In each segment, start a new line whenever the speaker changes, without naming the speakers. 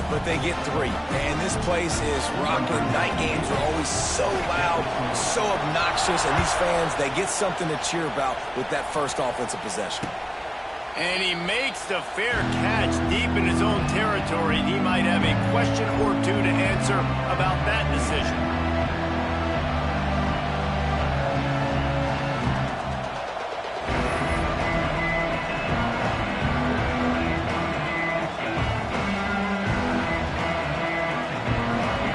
but they get 3. And this place is rocking. Night games are always so loud, so obnoxious, and these fans, they get something to cheer about with that first offensive possession.
And he makes the fair catch deep in his own territory. He might have a question or two to answer about that decision.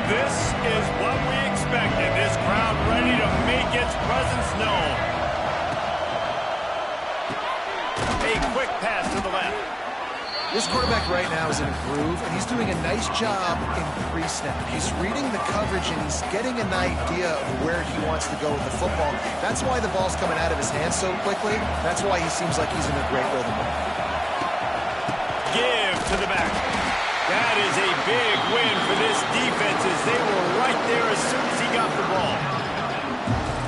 This is what we expected. This crowd ready to make its presence known. A quick pass to the left.
This quarterback right now is in a groove, and he's doing a nice job in pre-snap. He's reading the coverage, and he's getting an idea of where he wants to go with the football. That's why the ball's coming out of his hands so quickly. That's why he seems like he's in a great rhythm.
Give to the back. That is a big win for this defense as they were right there as soon as he got the ball.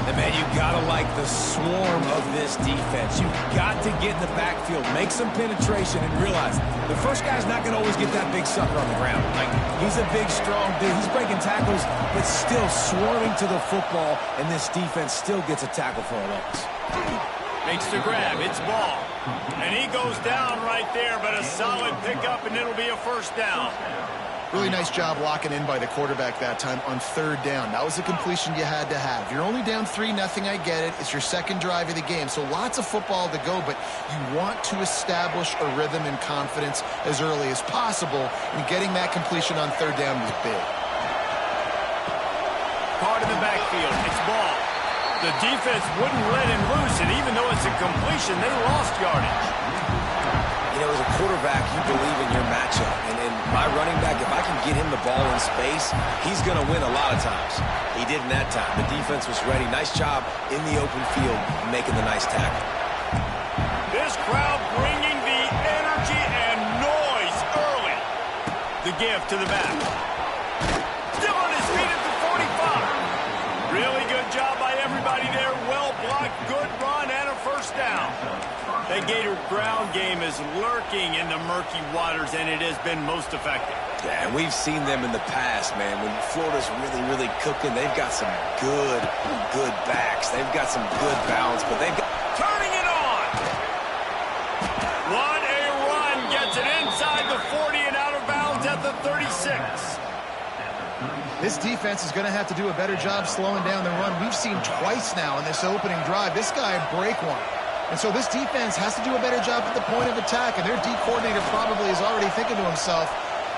And, man, you got to like the swarm of this defense. You've got to get in the backfield, make some penetration, and realize the first guy's not going to always get that big sucker on the ground. Like, he's a big, strong dude. He's breaking tackles, but still swarming to the football, and this defense still gets a tackle for a loss.
Makes the grab. It's ball. And he goes down right there, but a solid pickup, and it'll be a first down.
Really nice job locking in by the quarterback that time on 3rd down. That was a completion you had to have. You're only down 3-0, I get it. It's your second drive of the game, so lots of football to go, but you want to establish a rhythm and confidence as early as possible, and getting that completion on 3rd down was big.
Card in the backfield. It's ball. The defense wouldn't let him loose, and even though it's a completion, they lost yardage.
You know, as a quarterback, you believe in your matchup. And my running back, if I can get him the ball in space, he's going to win a lot of times. He did in that time. The defense was ready. Nice job in the open field making the nice tackle.
This crowd bringing the energy and noise early. The give to the back. Still on his feet at the 45. Really good job by everybody there. Well blocked, good run, and a first down. That Gator ground game is lurking in the murky waters, and it has been most effective.
Yeah, and we've seen them in the past, man. When Florida's really, really cooking, they've got some good backs. They've got some good balance, but they've got...
Turning it on! What a run! Gets it inside the 40 and out of bounds at the 36.
This defense is going to have to do a better job slowing down the run. We've seen twice now in this opening drive. This guy break one. And so this defense has to do a better job at the point of attack, and their D coordinator probably is already thinking to himself,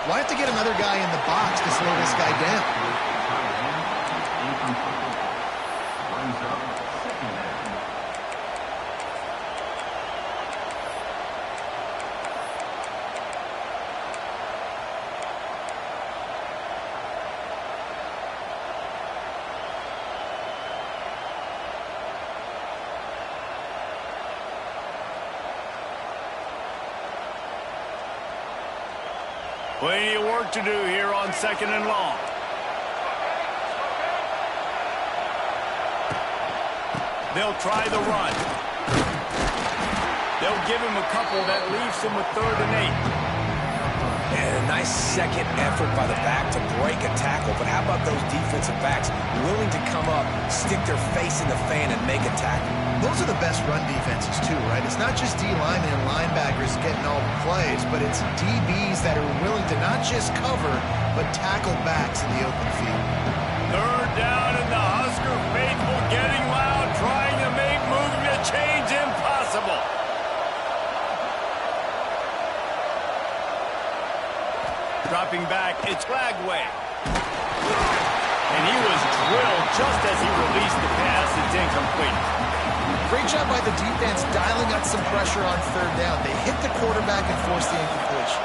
well, I have to get another guy in the box to slow this guy down.
Plenty of work to do here on 2nd and long. They'll try the run. They'll give him a couple that leaves him with 3rd and 8.
And a nice second effort by the back to break a tackle. But how about those defensive backs willing to come up, stick their face in the fan, and make a tackle?
Those are the best run defenses, too, right? It's not just D-linemen and linebackers getting all the plays, but it's DBs that are willing to not just cover, but tackle backs in the open field.
3rd down, and the Husker faithful getting loud, trying to make moving the chains impossible. Dropping back, it's Flagway. And he was drilled just as he released the pass. It's incomplete.
Great job by the defense dialing up some pressure on 3rd down. They hit the quarterback and forced the incompletion.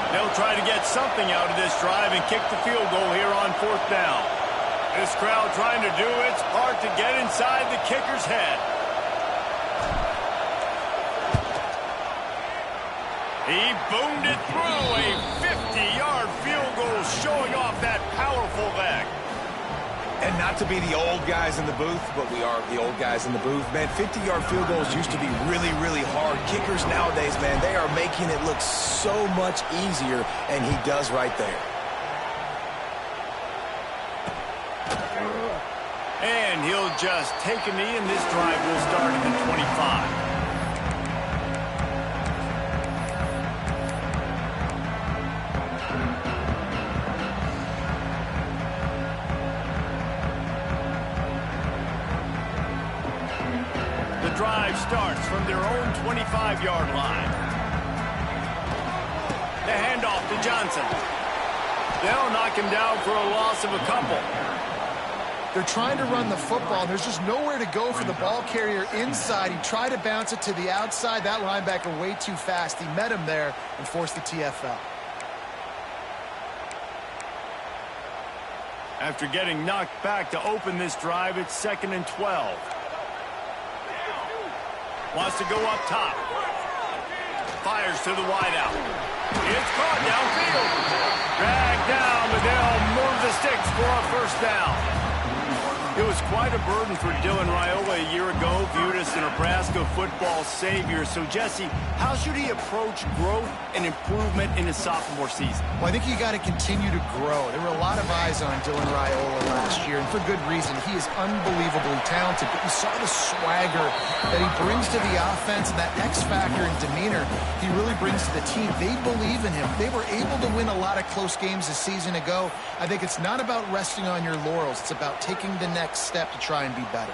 They'll try to get something out of this drive and kick the field goal here on 4th down. This crowd trying to do its part to get inside the kicker's head. He boomed it through a 50-yard field goal, showing off that powerful leg.
And not to be the old guys in the booth, but we are the old guys in the booth. Man, 50-yard field goals used to be really, really hard. Kickers nowadays, man, they are making it look so much easier, and he does right there.
And he'll just take a knee, and this drive will start at the 25. The drive starts from their own 25-yard line. The handoff to Johnson. They'll knock him down for a loss of a couple.
They're trying to run the football. There's just nowhere to go for the ball carrier inside. He tried to bounce it to the outside. That linebacker way too fast. He met him there and forced the TFL.
After getting knocked back to open this drive, it's 2nd and 12. Wants to go up top. Fires to the wideout. It's caught downfield. Dragged down, but they'll move the sticks for a first down. It was quite a burden for Dylan Raiola a year ago, viewed as the Nebraska football savior. So, Jesse, how should he approach growth and improvement in his sophomore season?
Well, I think you got to continue to grow. There were a lot of eyes on Dylan Raiola last year, and for good reason. He is unbelievably talented, but you saw the swagger that he brings to the offense and that X factor and demeanor he really brings to the team. They believe in him. They were able to win a lot of close games a season ago. I think it's not about resting on your laurels. It's about taking the next step to try and be better.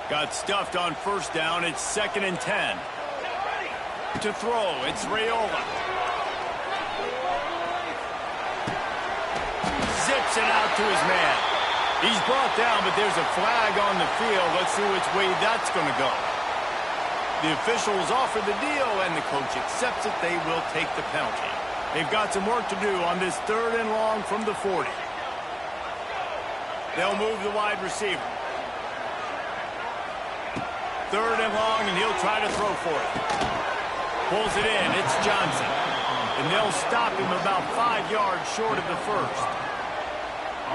Got stuffed on first down. It's 2nd and 10. To throw, it's Raiola. Zips it out to his man. He's brought down, but there's a flag on the field. Let's see which way that's going to go. The officials offer the deal, and the coach accepts it. They will take the penalty. They've got some work to do on this 3rd and long from the 40. They'll move the wide receiver. 3rd and long, and he'll try to throw for it. Pulls it in. It's Johnson. And they'll stop him about 5 yards short of the first.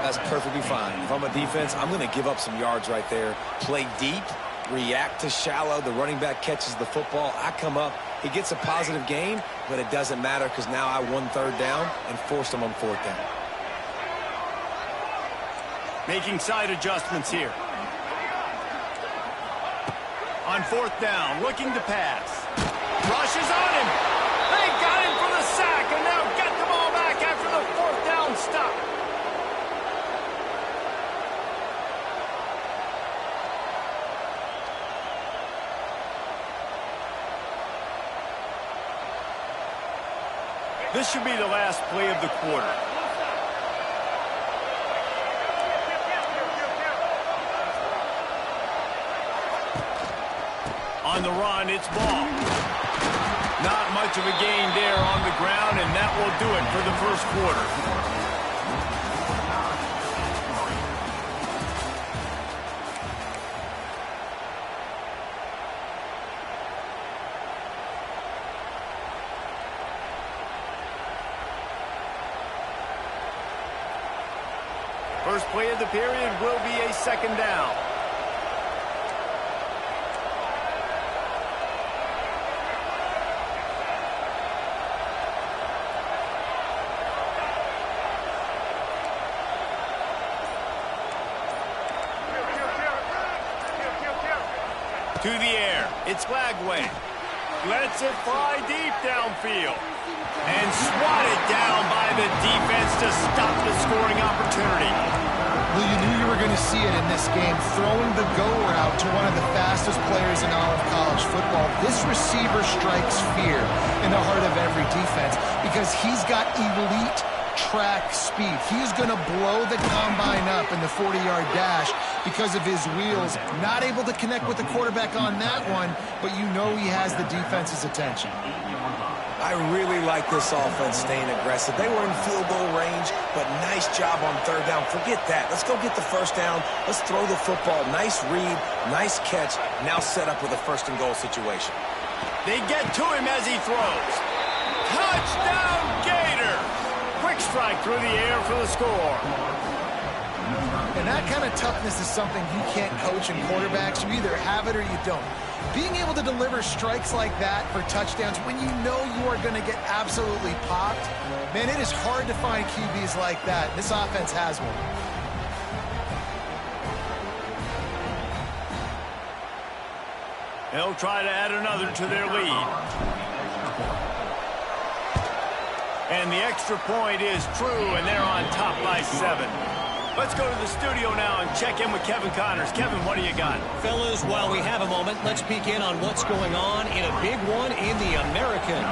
That's perfectly fine. If I'm a defense, I'm going to give up some yards right there. Play deep, react to shallow. The running back catches the football. I come up. He gets a positive gain, but it doesn't matter because now I won 3rd down and forced him on 4th down.
Making side adjustments here. On 4th down, looking to pass. Rushes on him. They got him for the sack, and now get the ball back after the 4th down stop. This should be the last play of the quarter. On the run, it's Ball. Not much of a gain there on the ground, and that will do it for the first quarter. First play of the period will be a 2nd down. To the air. It's Lagway. Lets it fly deep downfield. And swatted down by the defense to stop the scoring opportunity.
Well, you knew you were going to see it in this game. Throwing the go route to one of the fastest players in all of college football. This receiver strikes fear in the heart of every defense because he's got elite track speed. He's going to blow the combine up in the 40-yard dash because of his wheels. Not able to connect with the quarterback on that one, but you know he has the defense's attention.
I really like this offense staying aggressive. They were in field goal range, but nice job on 3rd down. Forget that. Let's go get the first down. Let's throw the football. Nice read, nice catch. Now set up with a 1st and goal situation.
They get to him as he throws. Touchdown, Gators! Quick strike through the air for the score.
And that kind of toughness is something you can't coach in quarterbacks. You either have it or you don't. Being able to deliver strikes like that for touchdowns when you know you are going to get absolutely popped, man, it is hard to find QBs like that. This offense has one.
They'll try to add another to their lead. And the extra point is true, and they're on top by 7. Let's go to the studio now and check in with Kevin Connors. Kevin, what do you got?
Fellas, while we have a moment, let's peek in on what's going on in a big one in the American.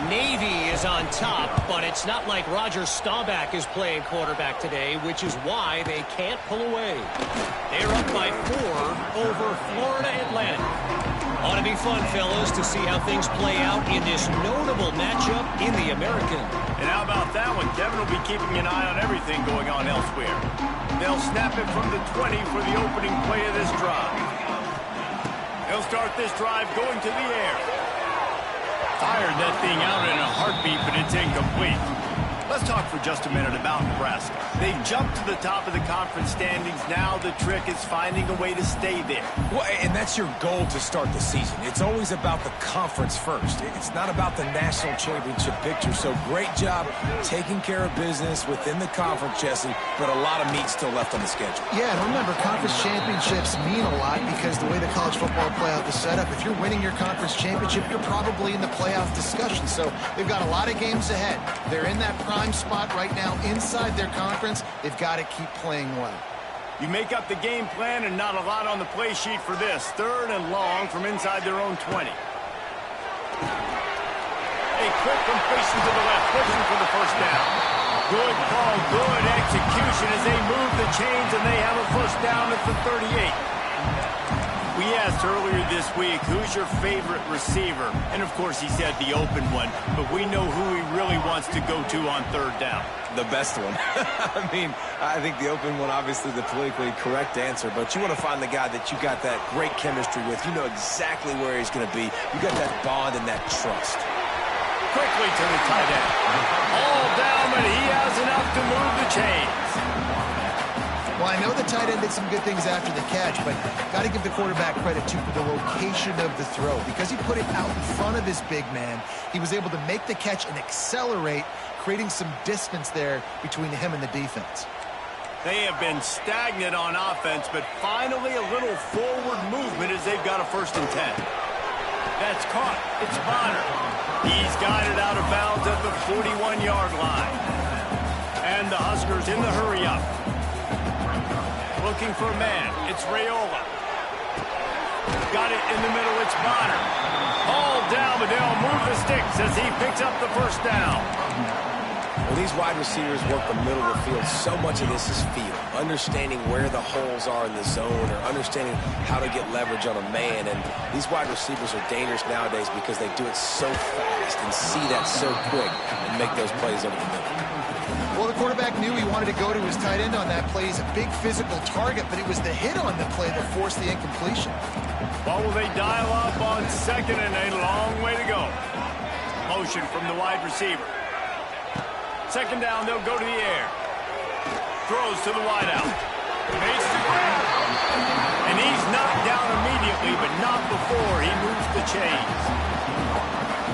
Navy is on top, but it's not like Roger Staubach is playing quarterback today, which is why they can't pull away. They're up by 4 over Florida Atlantic. Ought to be fun, fellas, to see how things play out in this notable matchup in the American.
And how about that one? Kevin will be keeping an eye on everything going on elsewhere. They'll snap it from the 20 for the opening play of this drive. They'll start this drive going to the air. Fired that thing out in a heartbeat, but it's incomplete. Let's talk for just a minute about Nebraska. They've jumped to the top of the conference standings. Now the trick is finding a way to stay there.
Well, and that's your goal to start the season. It's always about the conference first. It's not about the national championship picture. So great job taking care of business within the conference, Jesse, but a lot of meat still left on the schedule.
Yeah, and remember, conference championships mean a lot because the way the college football playoff is set up, if you're winning your conference championship, you're probably in the playoff discussion. So they've got a lot of games ahead. They're in that prime spot right now inside their conference. They've got to keep playing well.
You make up the game plan and not a lot on the play sheet for this. 3rd and long from inside their own 20. A quick completion to the left, pushing for the first down. Good call, good execution as they move the chains, and they have a first down at the 38. We asked earlier this week, who's your favorite receiver? And, of course, he said the open one, but we know who he really wants to go to on 3rd down.
The best one. I mean, I think the open one, obviously the politically correct answer, but you want to find the guy that you got that great chemistry with. You know exactly where he's going to be. You got that bond and that trust.
Quickly to the tight end. All down, but he has enough to move the chains.
Well, I know the tight end did some good things after the catch, but got to give the quarterback credit to the location of the throw. Because he put it out in front of his big man, he was able to make the catch and accelerate, creating some distance there between him and the defense.
They have been stagnant on offense, but finally a little forward movement as they've got a 1st and 10. That's caught. It's Bonner. He's got it out of bounds at the 41-yard line. And the Huskers in the hurry-up. Looking for a man. It's Raiola. Got it in the middle. It's Bonner. All down, but they'll move the sticks as he picks up the first down.
Well, these wide receivers work the middle of the field. So much of this is feel. Understanding where the holes are in the zone or understanding how to get leverage on a man. And these wide receivers are dangerous nowadays because they do it so fast and see that so quick and make those plays over the middle.
Well, the quarterback knew he wanted to go to his tight end on that play. He's a big physical target, but it was the hit on the play that forced the incompletion.
Well, will they dial up on 2nd and a long way to go? Motion from the wide receiver. 2nd down, they'll go to the air. Throws to the wideout. Makes the grab. And he's knocked down immediately, but not before he moves the chains.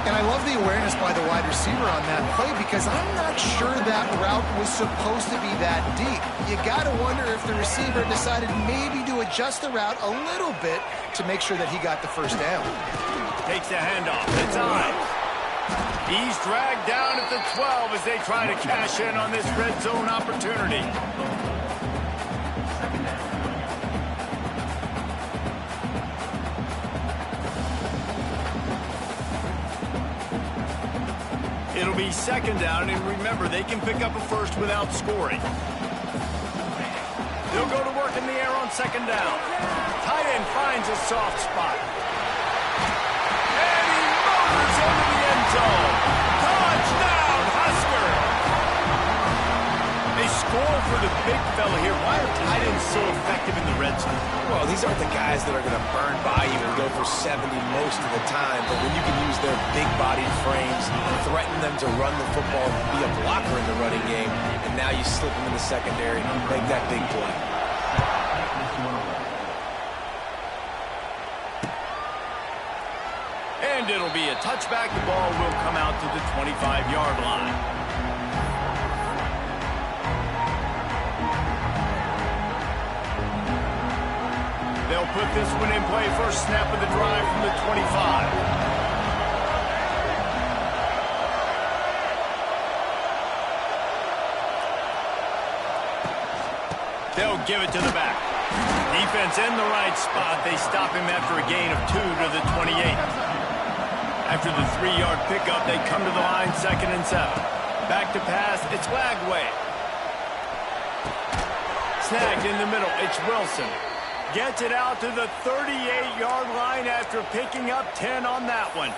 And I love the awareness by the wide receiver on that play because I'm not sure that route was supposed to be that deep. You got to wonder if the receiver decided maybe to adjust the route a little bit to make sure that he got the first down.
Takes the handoff. It's Ives. He's dragged down at the 12 as they try to cash in on this red zone opportunity. It'll be 2nd down, and remember, they can pick up a first without scoring. They'll go to work in the air on 2nd down. Tight end finds a soft spot. And he motors into the end zone. Touchdown, Husker! They score for the big fella here. Why are tight ends so effective in the red zone?
Well, these aren't the guys that are going to burn by you and go for 70 most of the time, but when you can use their big-bodied frames, threaten them to run the football, be a blocker in the running game, and and now you slip him in the secondary and make that big play.
And it'll be a touchback. The ball will come out to the 25-yard line. They'll put this one in play. First snap of the drive from the 25. They'll give it to the back. Defense in the right spot. They stop him after a gain of 2 to the 28. After the 3-yard pickup, they come to the line, 2nd and 7. Back to pass. It's Lagway. Snagged in the middle. It's Wilson. Gets it out to the 38-yard line after picking up 10 on that one.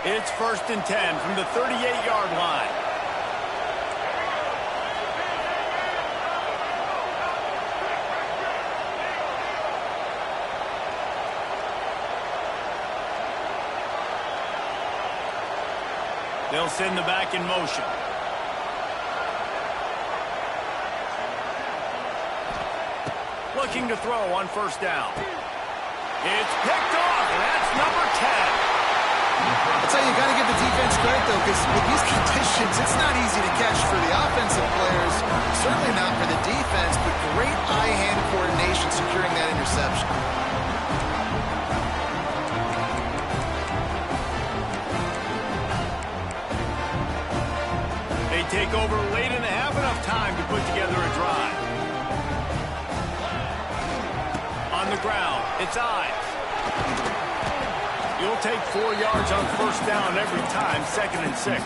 It's 1st and 10 from the 38-yard line. They'll send the back in motion. Looking to throw on 1st down. It's picked off, and that's number 10.
I'll tell you, you got to give the defense credit, though, because with these conditions, it's not easy to catch for the offensive players, certainly not for the defense, but great eye-hand coordination securing that interception.
They take over late in the half, enough time to put together a drive. On the ground, it's Ives. You'll take 4 yards on 1st down every time, 2nd and 6.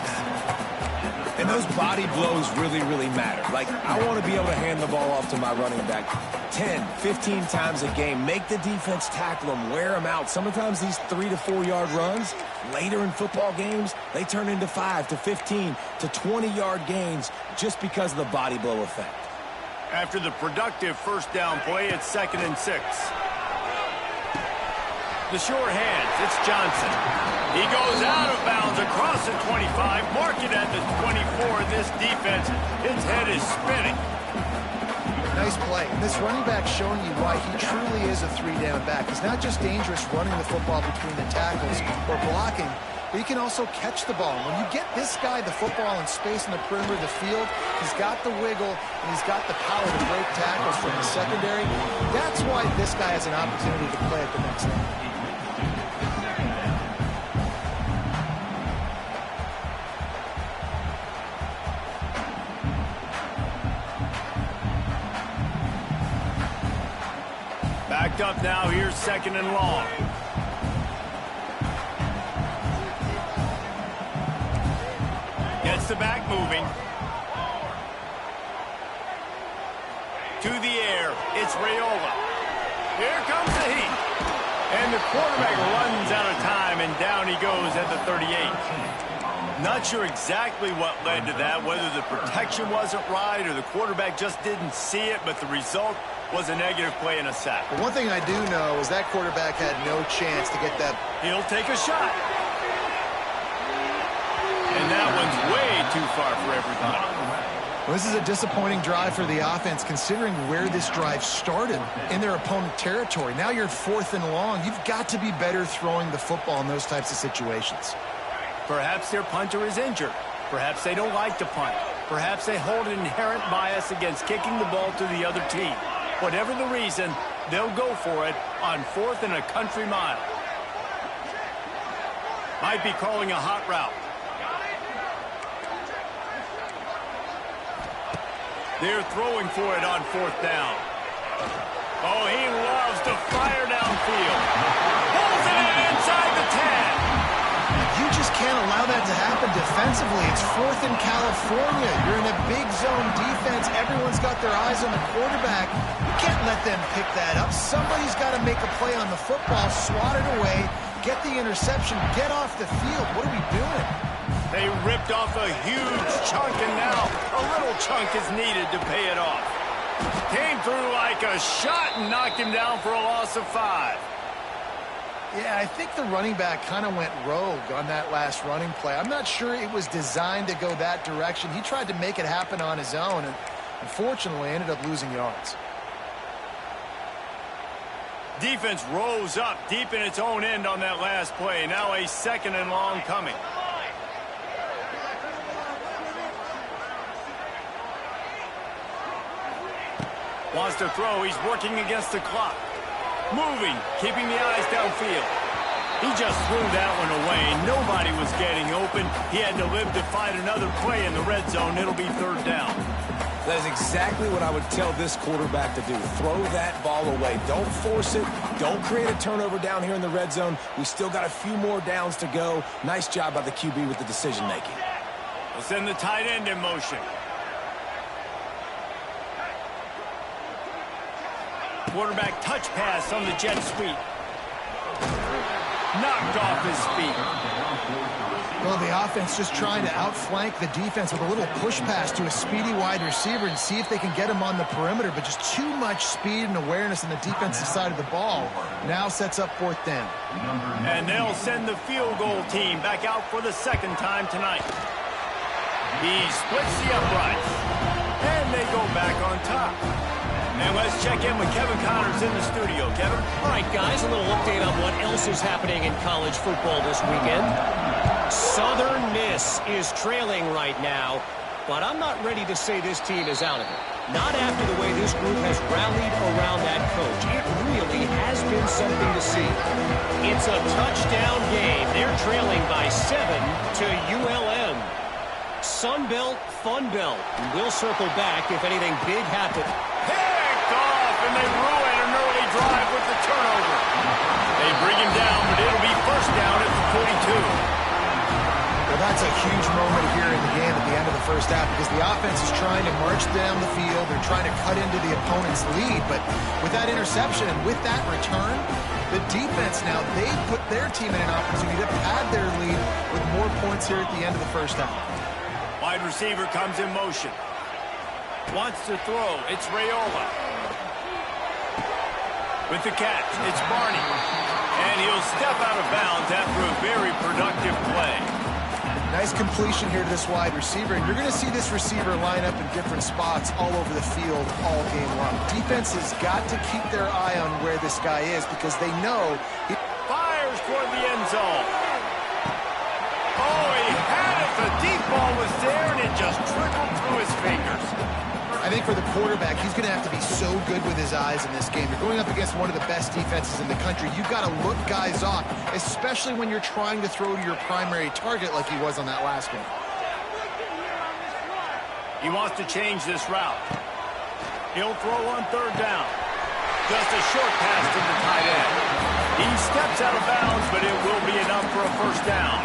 And those body blows really, really matter. Like, I want to be able to hand the ball off to my running back 10, 15 times a game. Make the defense tackle them, wear them out. Sometimes these 3 to 4 yard runs, later in football games, they turn into 5 to 15 to 20-yard gains just because of the body blow effect.
After the productive 1st down play, it's 2nd and 6. The sure hands, it's Johnson. He goes out of bounds across the 25, mark it at the 24. This defense, its head is spinning.
Nice play. And this running back showing you why he truly is a 3-down back. He's not just dangerous running the football between the tackles or blocking, but he can also catch the ball. When you get this guy the football in space in the perimeter of the field, he's got the wiggle and he's got the power to break tackles from the secondary. That's why this guy has an opportunity to play at the next level.
Backed up now, here's 2nd and long. Gets the back moving. To the air, it's Raiola. Here comes the heat. And the quarterback runs out of time, and down he goes at the 38. Not sure exactly what led to that, whether the protection wasn't right or the quarterback just didn't see it, but the result was a negative play and a sack.
But one thing I do know is that quarterback had no chance to get that.
He'll take a shot. And that one's way too far for everybody.
Well, this is a disappointing drive for the offense, considering where this drive started in their opponent territory. Now you're 4th and long. You've got to be better throwing the football in those types of situations.
Perhaps their punter is injured. Perhaps they don't like to punt. Perhaps they hold an inherent bias against kicking the ball to the other team. Whatever the reason, they'll go for it on 4th and a country mile. Might be calling a hot route. They're throwing for it on 4th down. Oh, he loves to fire downfield. Pulls it in inside the 10.
You just can't allow that to happen defensively. It's 4th in California. You're in a big zone defense. Everyone's got their eyes on the quarterback. You can't let them pick that up. Somebody's got to make a play on the football, swat it away, get the interception, get off the field. What are we doing?
They ripped off a huge chunk, and now a little chunk is needed to pay it off. Came through like a shot and knocked him down for a loss of 5.
Yeah, I think the running back kind of went rogue on that last running play. I'm not sure it was designed to go that direction. He tried to make it happen on his own and unfortunately ended up losing yards.
Defense rose up deep in its own end on that last play. Now a 2nd and long coming. Wants to throw. He's working against the clock. Moving, keeping the eyes downfield. He just threw that one away. Nobody was getting open. He had to live to find another play in the red zone. It'll be 3rd down.
That is exactly what I would tell this quarterback to do. Throw that ball away. Don't force it. Don't create a turnover down here in the red zone. We still got a few more downs to go. Nice job by the QB with the decision-making.
We'll send the tight end in motion. Quarterback touch pass on the jet sweep. Knocked off his feet.
Well, the offense just trying to outflank the defense with a little push pass to a speedy wide receiver and see if they can get him on the perimeter, but just too much speed and awareness on the defensive side of the ball. Now sets up 4th down.
And they'll send the field goal team back out for the 2nd time tonight. He splits the uprights. And they go back on top. And let's check in with Kevin Connors in the studio. Kevin?
All right, guys, a little update on what else is happening in college football this weekend. Southern Miss is trailing right now, but I'm not ready to say this team is out of it. Not after the way this group has rallied around that coach. It really has been something to see. It's a touchdown game. They're trailing by 7 to ULM. Sun Belt, Fun Belt. We'll circle back if anything big happens.
And they ruin an early drive with the turnover. They bring him down, but it'll be 1st down at the 42.
Well, that's a huge moment here in the game at the end of the 1st half because the offense is trying to march down the field. They're trying to cut into the opponent's lead, but with that interception and with that return, the defense now, they put their team in an opportunity to pad their lead with more points here at the end of the 1st half.
Wide receiver comes in motion. Wants to throw. It's Raiola. With the catch, it's Barney. And he'll step out of bounds after a very productive play.
Nice completion here to this wide receiver. And you're going to see this receiver line up in different spots all over the field all game long. Defense has got to keep their eye on where this guy is because they know he
fires toward the end zone. Oh, he had it. The deep ball was there, and it just trickled through his fingers.
I think for the quarterback, he's going to have to be so good with his eyes in this game. You're going up against one of the best defenses in the country. You've got to look guys off, especially when you're trying to throw to your primary target like he was on that last one.
He wants to change this route. He'll throw on 3rd down. Just a short pass to the tight end. He steps out of bounds, but it will be enough for a 1st down.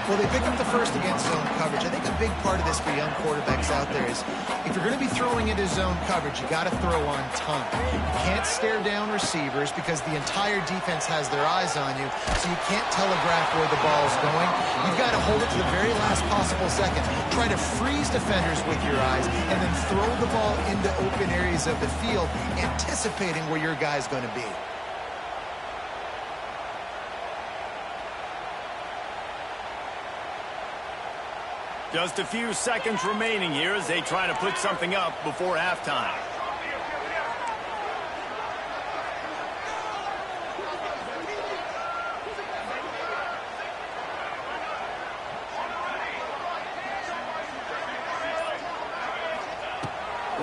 Well, they picked up the first against zone coverage. I think a big part of this for young quarterbacks out there is if you're going to be throwing into zone coverage, you got to throw on time. You can't stare down receivers because the entire defense has their eyes on you, so you can't telegraph where the ball's going. You've got to hold it to the very last possible second. Try to freeze defenders with your eyes and then throw the ball into open areas of the field, anticipating where your guy's going to be.
Just a few seconds remaining here as they try to put something up before halftime.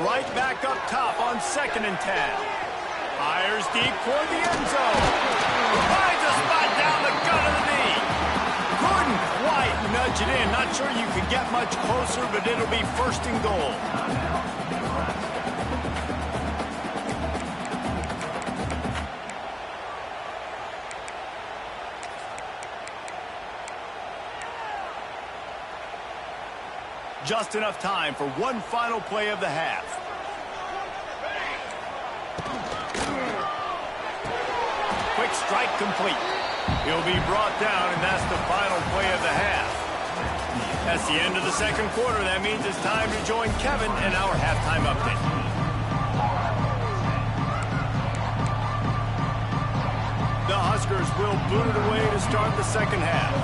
Right back up top on 2nd and 10. Fires deep toward the end zone. Finds a spot down the gut of the knee. Couldn't quite nudge it in. Not sure you could get much closer, but it'll be 1st and goal. Just enough time for one final play of the half. Quick strike complete. He'll be brought down, and that's the final play of the half. That's the end of the 2nd quarter. That means it's time to join Kevin in our halftime update. The Huskers will boot it away to start the second half.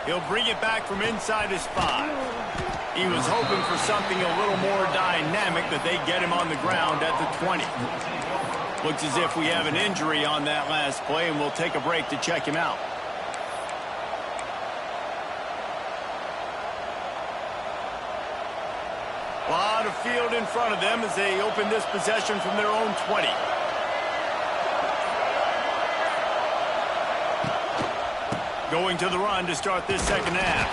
He'll bring it back from inside his 5. He was hoping for something a little more dynamic, but they get him on the ground at the 20. Looks as if we have an injury on that last play, and we'll take a break to check him out. A lot of field in front of them as they open this possession from their own 20. Going to the run to start this second half.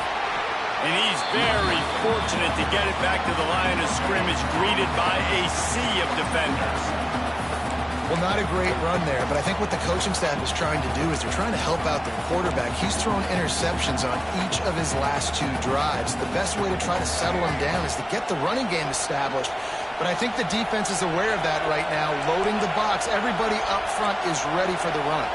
And he's very fortunate to get it back to the line of scrimmage, greeted by a sea of defenders.
Well, not a great run there, but I think what the coaching staff is trying to do is they're trying to help out the quarterback. He's thrown interceptions on each of his last 2 drives. The best way to try to settle him down is to get the running game established. But I think the defense is aware of that right now, loading the box. Everybody up front is ready for the run.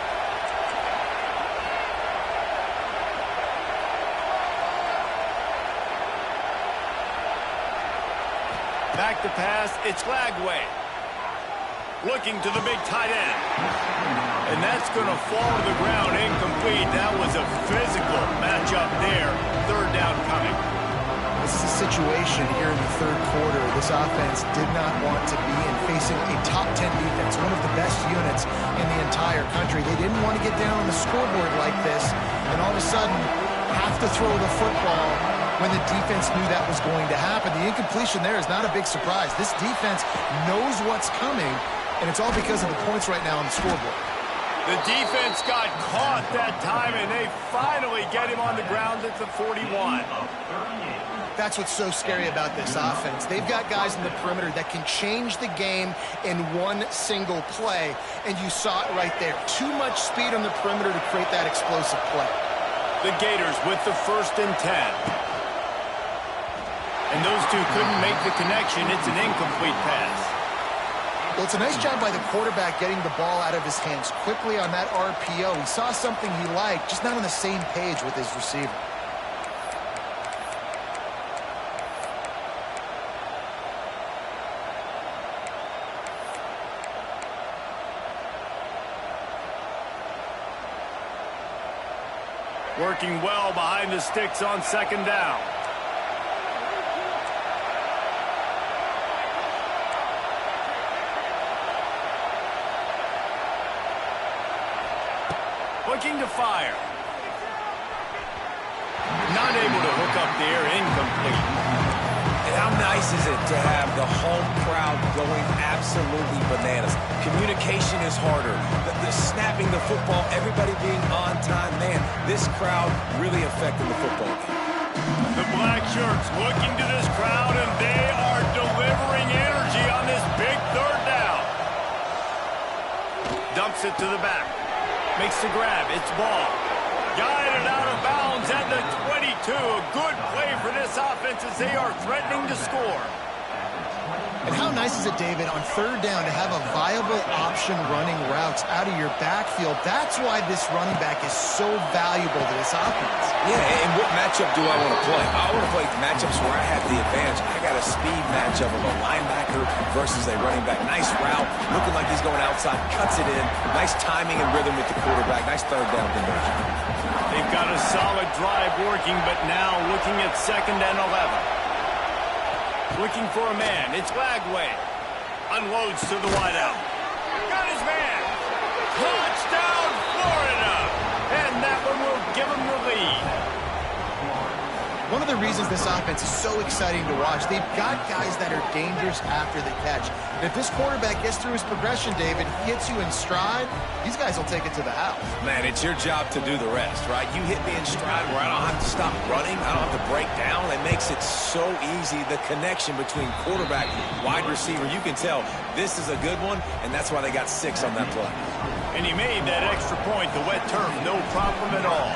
Back to pass, it's Lagway. Looking to the big tight end. And that's going to fall to the ground incomplete. That was a physical matchup there. Third down coming.
This is a situation here in the third quarter this offense did not want to be in, facing a top 10 defense, one of the best units in the entire country. They didn't want to get down on the scoreboard like this and all of a sudden have to throw the football when the defense knew that was going to happen. The incompletion there is not a big surprise. This defense knows what's coming, and it's all because of the points right now on the scoreboard.
The defense got caught that time, and they finally get him on the ground at the 41.
That's what's so scary about this offense. They've got guys in the perimeter that can change the game in one single play, and you saw it right there. Too much speed on the perimeter to create that explosive play.
The Gators with the 1st and 10. And those two couldn't make the connection. It's an incomplete pass.
Well, it's a nice job by the quarterback getting the ball out of his hands quickly on that RPO. He saw something he liked, just not on the same page with his receiver.
Working well behind the sticks on second down. Looking to fire. Not able to hook up there, incomplete.
And how nice is it to have the home crowd going absolutely bananas? Communication is harder. The snapping the football, everybody being on time. Man, this crowd really affecting the football game.
The black shirts looking to this crowd, and they are delivering energy on this big third down. Dumps it to the back. Makes the grab. It's ball. Guided out of bounds at the 22. A good play for this offense as they are threatening to score.
And how nice is it, David, on third down to have a viable option running routes out of your backfield? That's why this running back is so valuable to this offense.
Yeah, and what matchup do I want to play? I want to play matchups where I have the advantage. I got a speed matchup of a linebacker versus a running back. Nice route, looking like he's going outside, cuts it in. Nice timing and rhythm with the quarterback. Nice third down conversion.
They've got a solid drive working, but now looking at 2nd and 11. Looking for a man. It's Lagway. Unloads to the wideout. Got his man. Touchdown, Florida. And that one will give him the lead.
One of the reasons this offense is so exciting to watch, they've got guys that are dangerous after the catch. And if this quarterback gets through his progression, David, hits you in stride, these guys will take it to the house.
Man, it's your job to do the rest, right? You hit me in stride where I don't have to stop running. I don't have to break down. It makes it so easy. The connection between quarterback, wide receiver, you can tell this is a good one, and that's why they got 6 on that play.
And he made that extra point, the wet turf, no problem at all.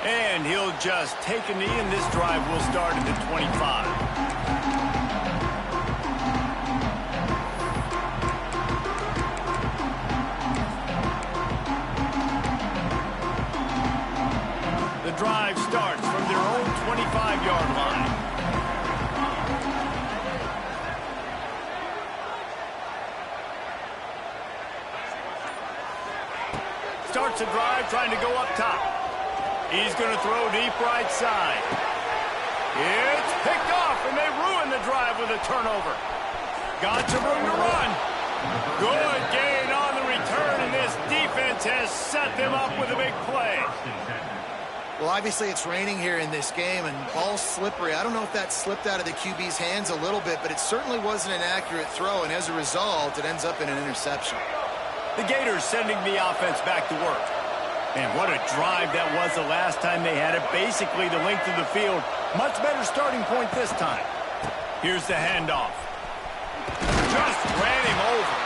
And he'll just take a knee, and this drive will start at the 25. drive starts from their own 25-yard line. Starts the drive trying to go up top. He's going to throw deep right side. It's picked off, and they ruin the drive with a turnover. Got some room to run. Good gain on the return, and this defense has set them up with a big play.
Well, obviously it's raining here in this game, and ball's slippery. I don't know if that slipped out of the QB's hands a little bit, but it certainly wasn't an accurate throw, and as a result, it ends up in an interception.
The Gators sending the offense back to work. And what a drive that was the last time they had it. Basically the length of the field. Much better starting point this time. Here's the handoff. Just ran him over.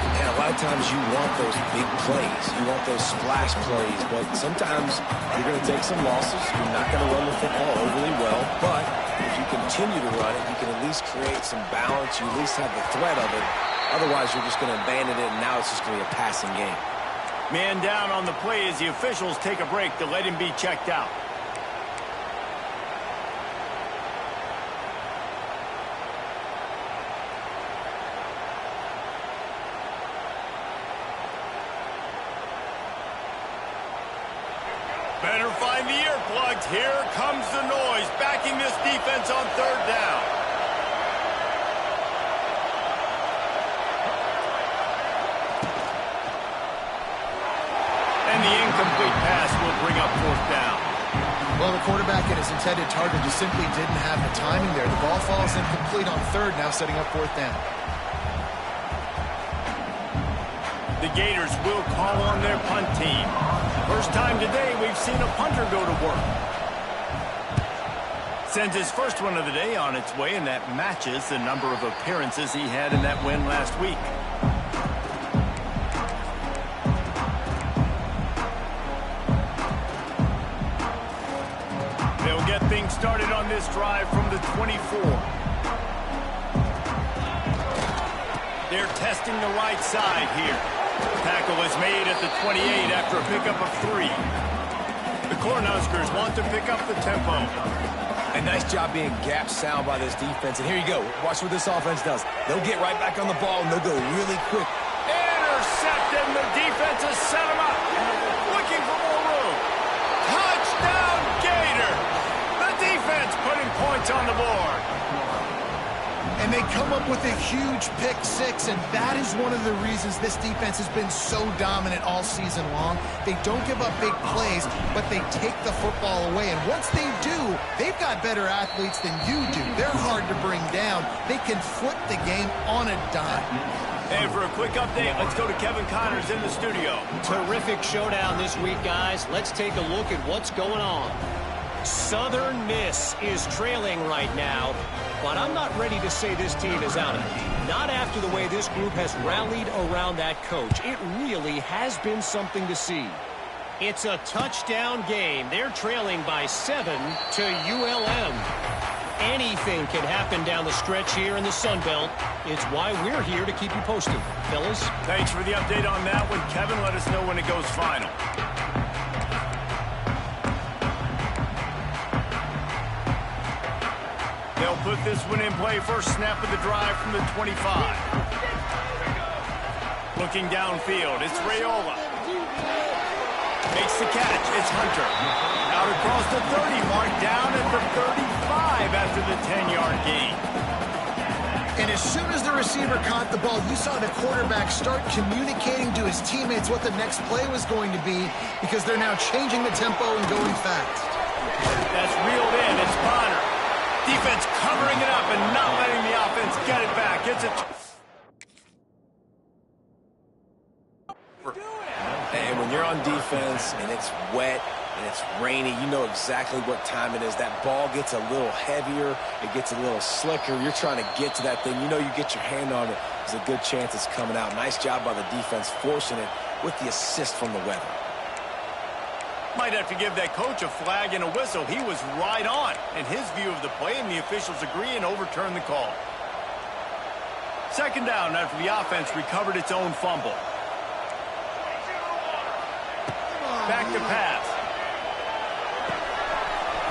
And a lot of times you want those big plays. You want those splash plays. But sometimes you're going to take some losses. You're not going to run the football overly well. But if you continue to run it, you can at least create some balance. You at least have the threat of it. Otherwise, you're just going to abandon it, and now it's just going to be a passing game.
Man down on the play as the officials take a break to let him be checked out. Better find the earplugs. Here comes the noise, backing this defense on third down. And the incomplete pass will bring up fourth down.
Well, the quarterback and his intended target just simply didn't have the timing there. The ball falls incomplete on third, now setting up fourth down.
The Gators will call on their punt team. First time today we've seen a punter go to work. Sends his first one of the day on its way, and that matches the number of appearances he had in that win last week. They'll get things started on this drive from the 24. They're testing the right side here. Tackle is made at the 28 after a pickup of 3. The Cornhuskers want to pick up the tempo.
A nice job being gap sound by this defense. And here you go. Watch what this offense does. They'll get right back on the ball, and they'll go really quick.
Intercepted, and the defense has set him up. Looking for more room. Touchdown, Gator. The defense putting points on the board.
And they come up with a huge pick six, and that is one of the reasons this defense has been so dominant all season long. They don't give up big plays, but they take the football away. And once they do, they've got better athletes than you do. They're hard to bring down. They can flip the game on a dime.
And for a quick update, let's go to Kevin Connors in the studio.
Terrific showdown this week, guys. Let's take a look at what's going on. Southern Miss is trailing right now, but I'm not ready to say this team is out of it. Not after the way this group has rallied around that coach. It really has been something to see. It's a touchdown game. They're trailing by 7 to ULM. Anything can happen down the stretch here in the Sun Belt. It's why we're here to keep you posted. Fellas?
Thanks for the update on that one, Kevin. Let us know when it goes final. They'll put this one in play. First snap of the drive from the 25. Looking downfield, it's Raiola. Makes the catch, it's Hunter. Out across the 30 mark, down at the 35 after the 10-yard gain.
And as soon as the receiver caught the ball, you saw the quarterback start communicating to his teammates what the next play was going to be, because they're now changing the tempo and going fast.
That's reeled in, it's Bonner. Defense covering it up and not letting the offense get it back. It's
And when you're on defense and it's wet and it's rainy, you know exactly what time it is. That ball gets a little heavier. It gets a little slicker. You're trying to get to that thing. You know you get your hand on it. There's a good chance it's coming out. Nice job by the defense forcing it with the assist from the weather.
Might have to give that coach a flag and a whistle. He was right on in his view of the play, and the officials agree and overturn the call. Second down after the offense recovered its own fumble. Back to pass.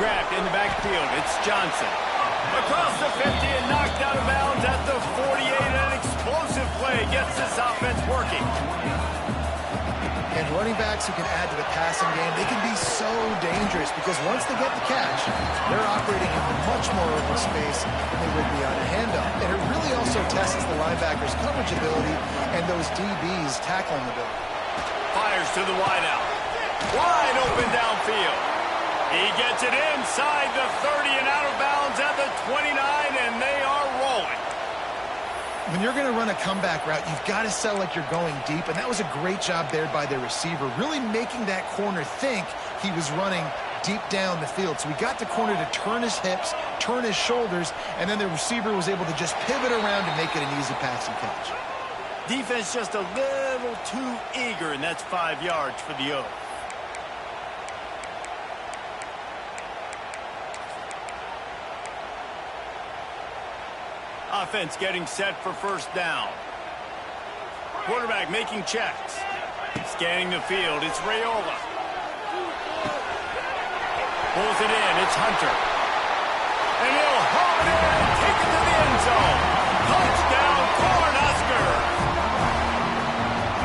grabbed in the backfield. It's Johnson. Across the 50 and knocked out of bounds at the 48. An explosive play gets this offense working.
And running backs who can add to the passing game, they can be so dangerous because once they get the catch, they're operating in much more open space than they would be on a handoff. And it really also tests the linebackers' coverage ability and those DBs' tackling ability.
Fires to the wideout. Wide open downfield. He gets it inside the 30 and out of bounds at the 29, and they are rolling.
When you're going to run a comeback route, you've got to sell like you're going deep, and that was a great job there by the receiver, really making that corner think he was running deep down the field. So we got the corner to turn his hips, turn his shoulders, and then the receiver was able to just pivot around and make it an easy passing catch.
Defense just a little too eager, and that's 5 yards for the Oak. Offense getting set for first down. Quarterback making checks. Scanning the field, it's Raiola. Pulls it in, it's Hunter. And he'll haul it in and take it to the end zone. Touchdown, Cornhuskers!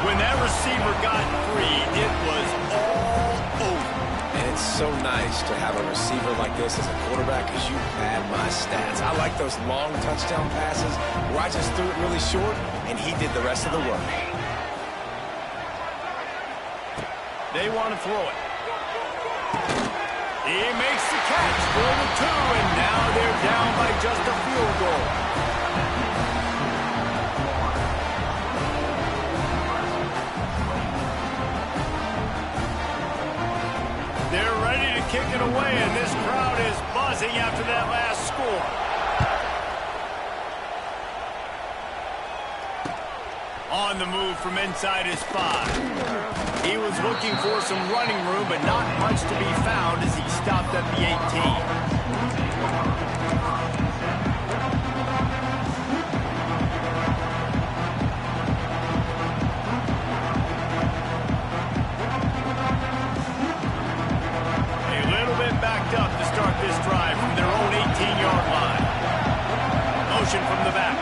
When that receiver got free, it was all over.
And it's so nice to have a receiver like this as a quarterback because you pad my stats. I like those long touchdown passes where I just threw it really short and he did the rest of the work.
They want to throw it. He makes the catch for the 2, and now they're down by just a field goal. They're ready to kick it away, and this crowd is buzzing after that last score. On the move from inside his 5. He was looking for some running room, but not much to be found as he stopped at the 18. A little bit backed up to start this drive from their own 18-yard line. Motion from the back.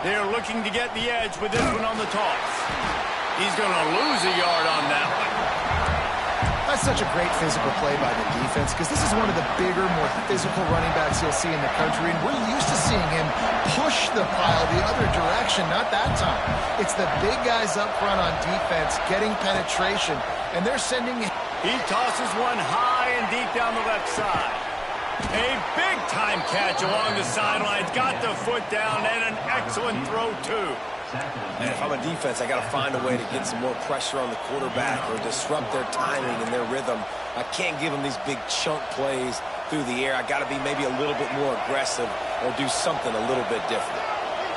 They're looking to get the edge with this one on the toss. He's going to lose a yard on that one.
That's such a great physical play by the defense because this is one of the bigger, more physical running backs you'll see in the country, and we're used to seeing him push the pile the other direction. Not that time. It's the big guys up front on defense getting penetration, and they're sending...
He tosses one high and deep down the left side. A big-time catch along the sidelines. Got the foot down, and an excellent throw, too.
And if I'm a defense, I got to find a way to get some more pressure on the quarterback or disrupt their timing and their rhythm. I can't give them these big chunk plays through the air. I got to be maybe a little bit more aggressive or do something a little bit different.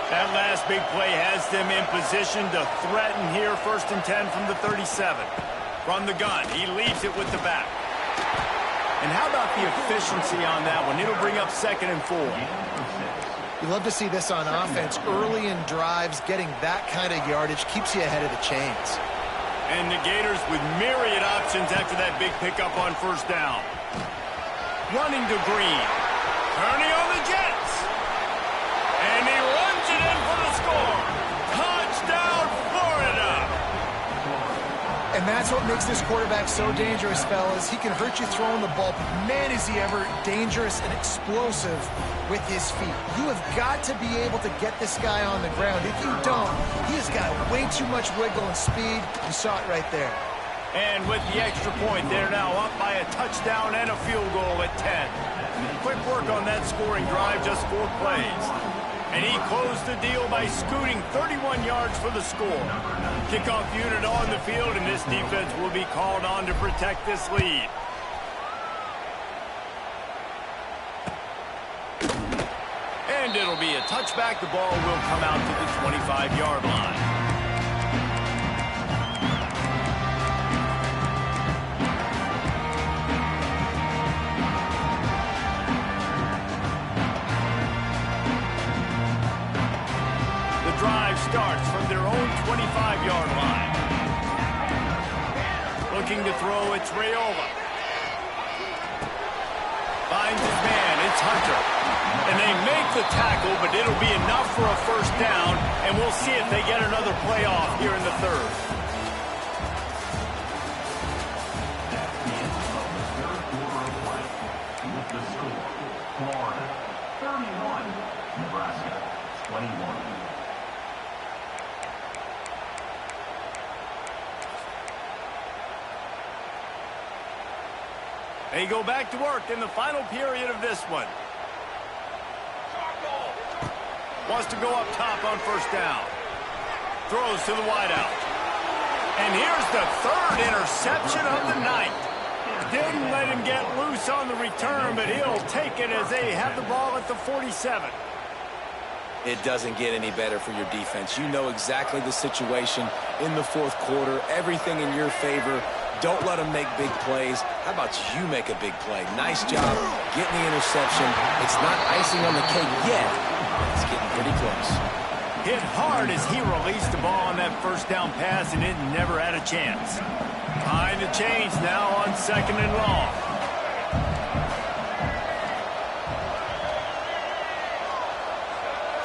That last big play has them in position to threaten here. 1st and 10 from the 37. From the gun, he leaves it with the back. And how about the efficiency on that one? It'll bring up 2nd and 4.
You love to see this on offense. Early in drives, getting that kind of yardage keeps you ahead of the chains.
And the Gators with myriad options after that big pickup on 1st down. Running to Green. Turning on the Jets. And he runs it in for the score. Touchdown, Florida.
And that's what makes this quarterback so dangerous, fellas. He can hurt you throwing the ball, but man, is he ever dangerous and explosive with his feet. You have got to be able to get this guy on the ground. If you don't, he's got way too much wiggle and speed. You saw it right there.
And with the extra point, they're now up by a touchdown and a field goal at 10. Quick work on that scoring drive, just 4 plays. And he closed the deal by scooting 31 yards for the score. Kickoff unit on the field, and this defense will be called on to protect this lead. And it'll be a touchback. The ball will come out to the 25-yard line. Drive starts from their own 25-yard line. Looking to throw, it's Raiola. finds his man. It's Hunter. And they make the tackle, but it'll be enough for a first down, and we'll see if they get another play off here in the third.
With the score, Florida 31, Nebraska 21.
They go back to work in the final period of this one. Wants to go up top on first down. Throws to the wideout. And here's the third interception of the night. Didn't let him get loose on the return, but he'll take it as they have the ball at the 47.
It doesn't get any better for your defense. You know exactly the situation in the fourth quarter. Everything in your favor. Don't let them make big plays. How about you make a big play? Nice job getting the interception. It's not icing on the cake yet, but it's getting pretty close.
Hit hard as he released the ball on that first down pass, and it never had a chance. Behind the chains now on 2nd and long.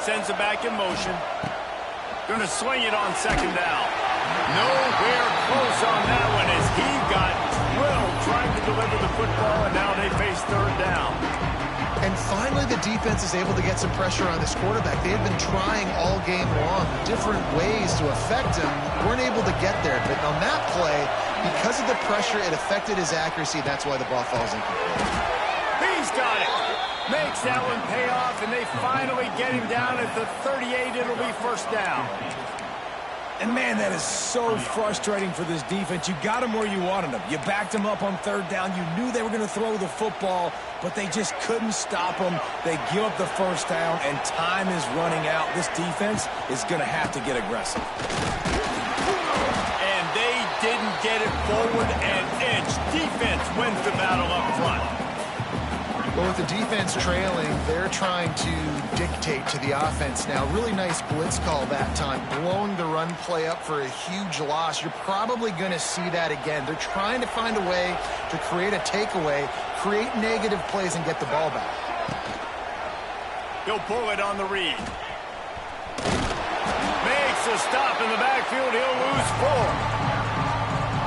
Sends it back in motion. Going to swing it on 2nd down. Nowhere close on that one as he got drilled trying to deliver the football, and now they face 3rd down.
And finally, the defense is able to get some pressure on this quarterback. They had been trying all game long different ways to affect him. Weren't able to get there. But on that play, because of the pressure, it affected his accuracy. That's why the ball falls incomplete.
He's got it. Makes that one pay off, and they finally get him down at the 38. It'll be first down.
And, man, that is so frustrating for this defense. You got them where you wanted them. You backed them up on 3rd down. You knew they were going to throw the football, but they just couldn't stop them. They give up the first down, and time is running out. This defense is going to have to get aggressive.
And they didn't get it forward an inch. Defense wins the battle up front.
But with the defense trailing, they're trying to dictate to the offense now. Really nice blitz call that time, blowing the run play up for a huge loss. You're probably going to see that again. They're trying to find a way to create a takeaway, create negative plays, and get the ball back.
He'll pull it on the read. Makes a stop in the backfield. He'll lose 4.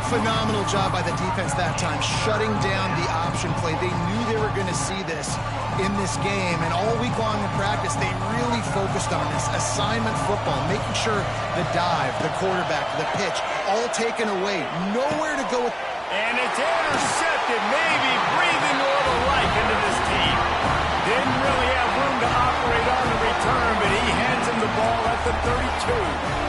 Phenomenal job by the defense that time, shutting down the option play. They knew they were going to see this in this game, and all week long in practice, they really focused on this assignment football, making sure the dive, the quarterback, the pitch, all taken away. Nowhere to go with.
And it's intercepted, maybe breathing a little life into this team. Didn't really have room to operate on the return, but he hands him the ball at the 32.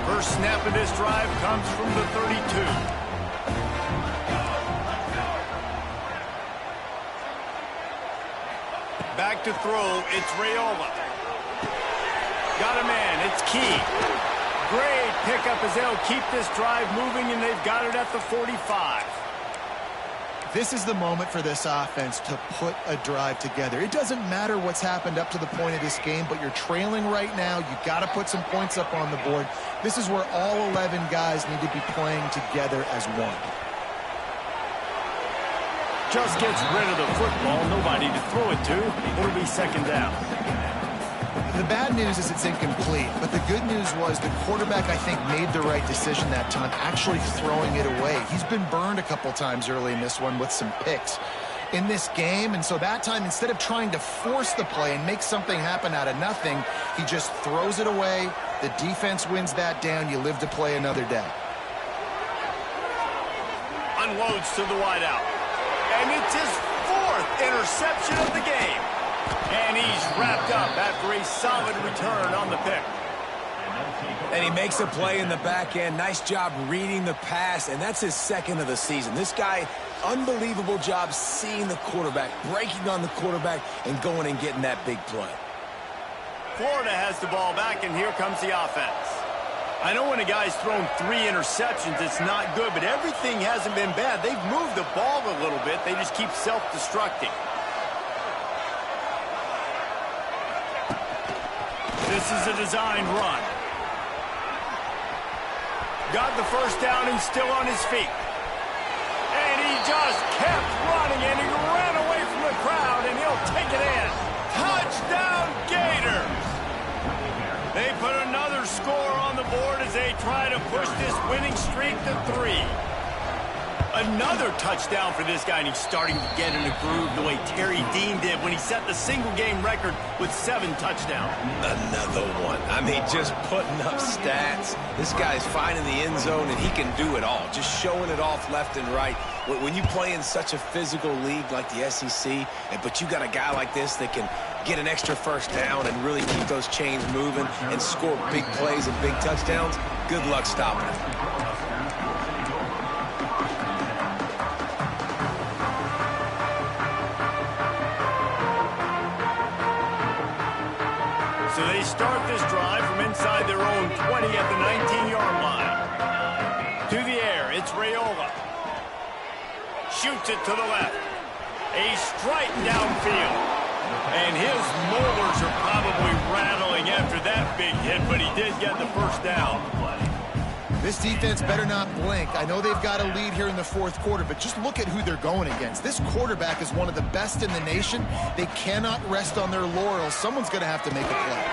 First snap of this drive comes from the 32. Back to throw, it's Raiola. Got a man, it's Key. Great pickup as they'll keep this drive moving, and they've got it at the 45.
This is the moment for this offense to put a drive together. It doesn't matter what's happened up to the point of this game, but you're trailing right now. You got to put some points up on the board. This is where all 11 guys need to be playing together as one.
Just gets rid of the football. Nobody to throw it to. It'll be 2nd down.
The bad news is it's incomplete, but the good news was the quarterback, I think, made the right decision that time, actually throwing it away. He's been burned a couple times early in this one with some picks in this game, and so that time, instead of trying to force the play and make something happen out of nothing, he just throws it away. The defense wins that down. You live to play another day.
Unloads to the wideout. And it's his 4th interception of the game. And he's wrapped up after a solid return on the pick.
And he makes a play in the back end. Nice job reading the pass, and that's his 2nd of the season. This guy, unbelievable job seeing the quarterback, breaking on the quarterback, and going and getting that big play.
Florida has the ball back, and here comes the offense. I know when a guy's thrown 3 interceptions, it's not good, but everything hasn't been bad. They've moved the ball a little bit. They just keep self-destructing. This is a designed run. Got the first down and still on his feet. just kept running, and he ran away from the crowd, and he'll take it in. Touchdown, Gators! They put another score on the board as they try to push this winning streak to 3. Another touchdown for this guy, and he's starting to get in a groove the way Terry Dean did when he set the single-game record with 7 touchdowns.
Another one. I mean, just putting up stats. This guy's finding the end zone, and he can do it all. Just showing it off left and right. When you play in such a physical league like the SEC, but you got a guy like this that can get an extra first down and really keep those chains moving and score big plays and big touchdowns, good luck stopping him.
So they start this drive from inside their own 20 at the 19-yard line. To the air, it's Raiola. Shoots it to the left. A strike downfield. And his molars are probably rattling after that big hit, but he did get the first down.
This defense better not blink. I know they've got a lead here in the fourth quarter, but just look at who they're going against. This quarterback is one of the best in the nation. They cannot rest on their laurels. Someone's going to have to make a play.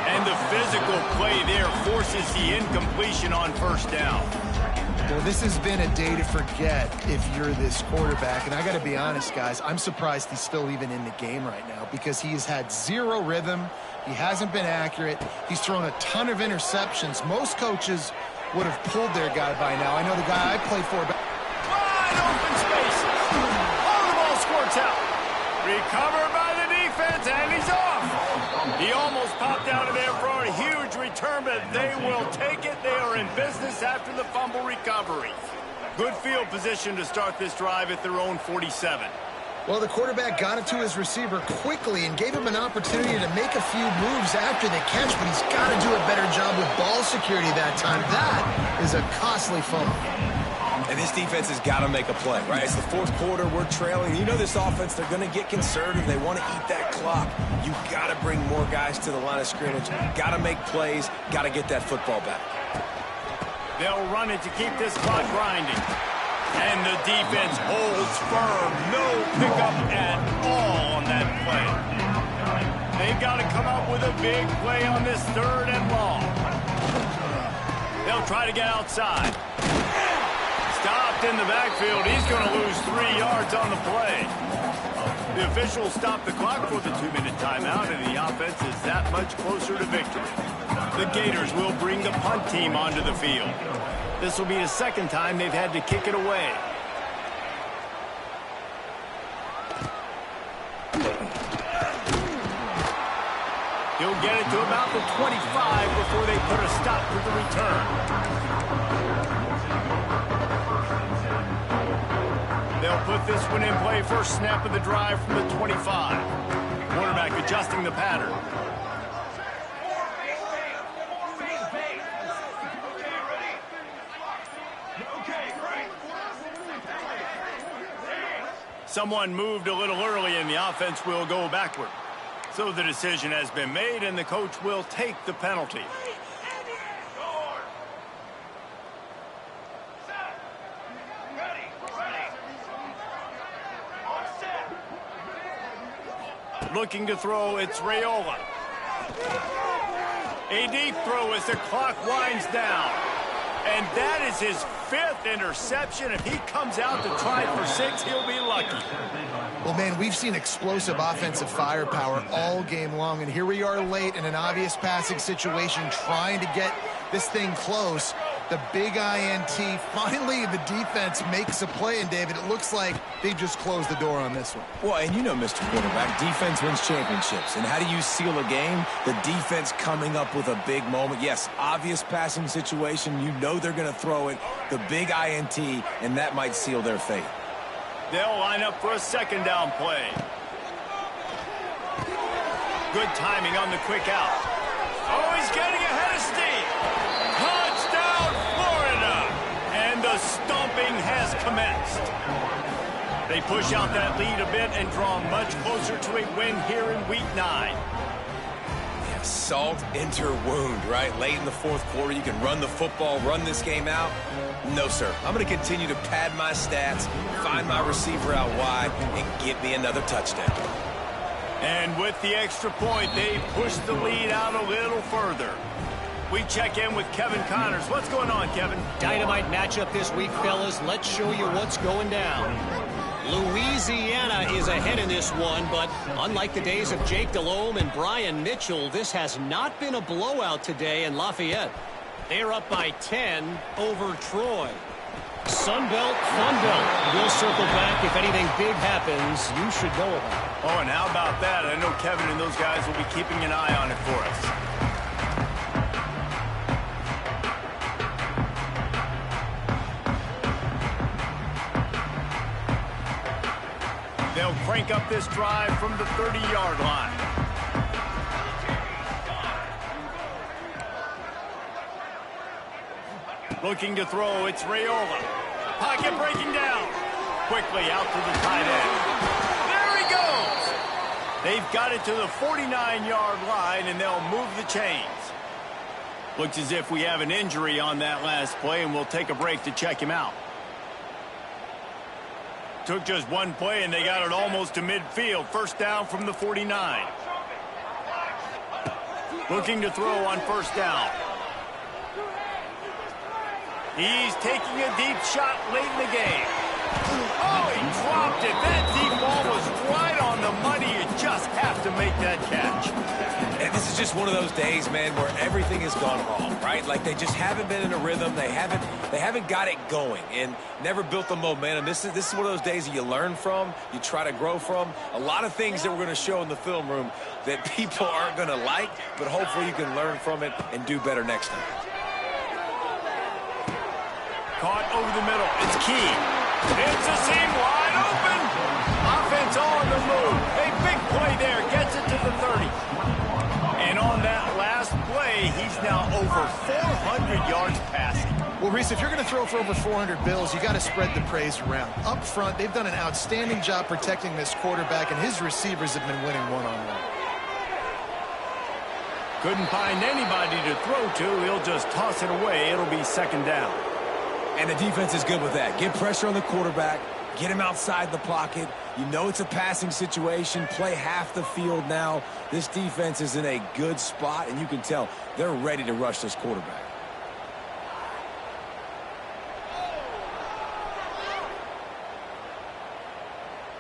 And the physical play there forces the incompletion on first down.
Well, this has been a day to forget if you're this quarterback. And I got to be honest, guys, I'm surprised he's still even in the game right now because he has had zero rhythm. He hasn't been accurate. He's thrown a ton of interceptions. Most coaches would have pulled their guy by now. I know the guy I played for.
Wide open spaces. Oh, the ball squirts out. Recovered by the defense, and he's off. He almost popped out of there for a huge return, but they will take it. They are in business after the fumble recovery. Good field position to start this drive at their own 47.
Well, the quarterback got it to his receiver quickly and gave him an opportunity to make a few moves after the catch, but he's got to do a better job with ball security that time. That is a costly fumble.
And this defense has got to make a play, right? It's the fourth quarter. We're trailing. You know this offense, they're going to get conservative. They want to eat that clock. You got to bring more guys to the line of scrimmage. Got to make plays. Got to get that football back.
They'll run it to keep this clock grinding. And the defense holds firm. No pickup at all on that play. They've got to come up with a big play on this 3rd and long. They'll try to get outside. Stopped in the backfield. He's going to lose 3 yards on the play. The officials stopped the clock for the 2-minute timeout, and the offense is that much closer to victory. The Gators will bring the punt team onto the field. This will be the second time they've had to kick it away. He'll get it to about the 25 before they put a stop to the return. They'll put this one in play first snap of the drive from the 25. Quarterback adjusting the pattern. Someone moved a little early, and the offense will go backward. So the decision has been made, and the coach will take the penalty. Looking to throw, it's Raiola. A deep throw as the clock winds down. And that is his 5th interception. If he comes out to try for 6, he'll be lucky.
Well, man, we've seen explosive offensive firepower all game long, and here we are late in an obvious passing situation trying to get this thing close. The big INT. Finally, the defense makes a play, and David, it looks like they just closed the door on this one.
Well, and you know, Mr. Quarterback, defense wins championships. And how do you seal a game? The defense coming up with a big moment. Yes, obvious passing situation. You know they're going to throw it. The big INT, and that might seal their fate.
They'll line up for a 2nd down play. Good timing on the quick out. Oh, he's getting ahead of steam. Touchdown, Florida! And the stomping has commenced. They push out that lead a bit and draw much closer to a win here in Week 9.
Yeah, Salt into her wound, right? Late in the fourth quarter, you can run the football, run this game out. No, sir. I'm going to continue to pad my stats, find my receiver out wide, and get me another touchdown.
And with the extra point, they push the lead out a little further. We check in with Kevin Connors. What's going on, Kevin?
Dynamite matchup this week, fellas. Let's show you what's going down. Louisiana is ahead in this one, but unlike the days of Jake Delhomme and Brian Mitchell, this has not been a blowout today in Lafayette. They're up by 10 over Troy. Sunbelt, Funbelt. We'll circle back if anything big happens you should know about.
Oh, and how about that? I know Kevin and those guys will be keeping an eye on it for us. They'll crank up this drive from the 30-yard line. Looking to throw, it's Raiola. Pocket breaking down. Quickly out to the tight end. There he goes! They've got it to the 49-yard line, and they'll move the chains. Looks as if we have an injury on that last play, and we'll take a break to check him out. Took just one play, and they got it almost to midfield. First down from the 49. Looking to throw on first down. He's taking a deep shot late in the game. Oh, he dropped it. That deep ball was right on the money. You just have to make that catch.
And this is just one of those days, man, where everything has gone wrong, right? Like they just haven't been in a rhythm. They haven't got it going and never built the momentum. This is one of those days that you learn from, you try to grow from. A lot of things that we're going to show in the film room that people aren't going to like, but hopefully you can learn from it and do better next time.
Caught over the middle. It's Key. It's a seam wide open. Offense on the move. A big play there. Gets it to the 30. And on that last play, he's now over 400 yards passing.
Well, Reese, if you're going to throw for over 400 bills, you got to spread the praise around. Up front, they've done an outstanding job protecting this quarterback, and his receivers have been winning one-on-one.
Couldn't find anybody to throw to. He'll just toss it away. It'll be second down.
And the defense is good with that. Get pressure on the quarterback. Get him outside the pocket. You know it's a passing situation. Play half the field now. This defense is in a good spot, and you can tell they're ready to rush this quarterback.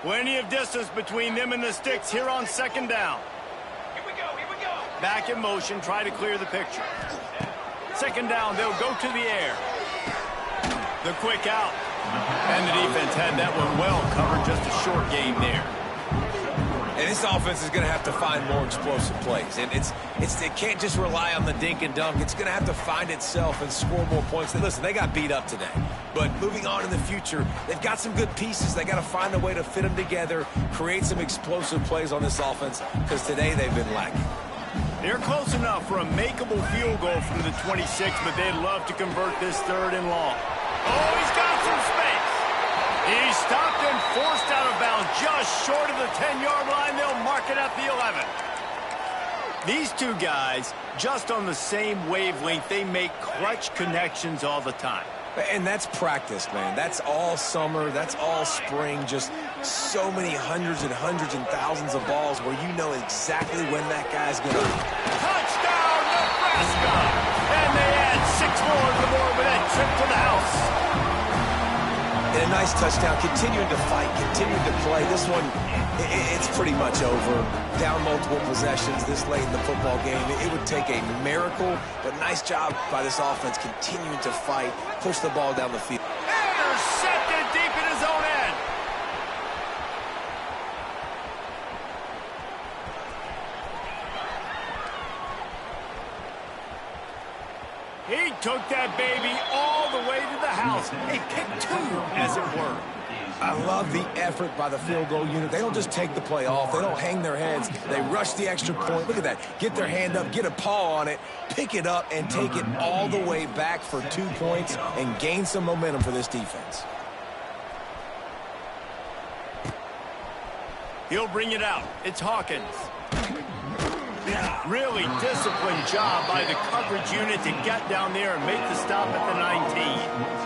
Plenty of distance between them and the sticks here on second down. Here we go. Back in motion. Try to clear the picture. Second down. They'll go to the air. The quick out. And the defense had that one well covered. Just a short game there.
And this offense is going to have to find more explosive plays. And it can't just rely on the dink and dunk. It's going to have to find itself and score more points. Listen, they got beat up today. But moving on in the future, they've got some good pieces. They got to find a way to fit them together, create some explosive plays on this offense, because today they've been lacking.
They're close enough for a makeable field goal from the 26, but they'd love to convert this third and long. Oh, he's got some space. He's stopped and forced out of bounds just short of the 10-yard line. They'll mark it at the 11. These two guys, just on the same wavelength, they make clutch connections all the time.
And that's practice, man. That's all summer. That's all spring. Just so many hundreds and thousands of balls where you know exactly when that guy's going to...
Touchdown, Nebraska! And they add 6 more to the board with that trip to the house.
And a nice touchdown. Continuing to fight, continuing to play. This one, it's pretty much over. Down multiple possessions this late in the football game. It would take a miracle, but nice job by this offense continuing to fight, push the ball down the field.
Intercepted deep in his own end. He took that baby all the way to the house. A pick 2, as it were.
I love the effort by the field goal unit. They don't just take the play off. They don't hang their heads. They rush the extra point. Look at that. Get their hand up, get a paw on it, pick it up, and take it all the way back for 2 points and gain some momentum for this defense.
He'll bring it out. It's Hawkins. Really disciplined job by the coverage unit to get down there and make the stop at the 19.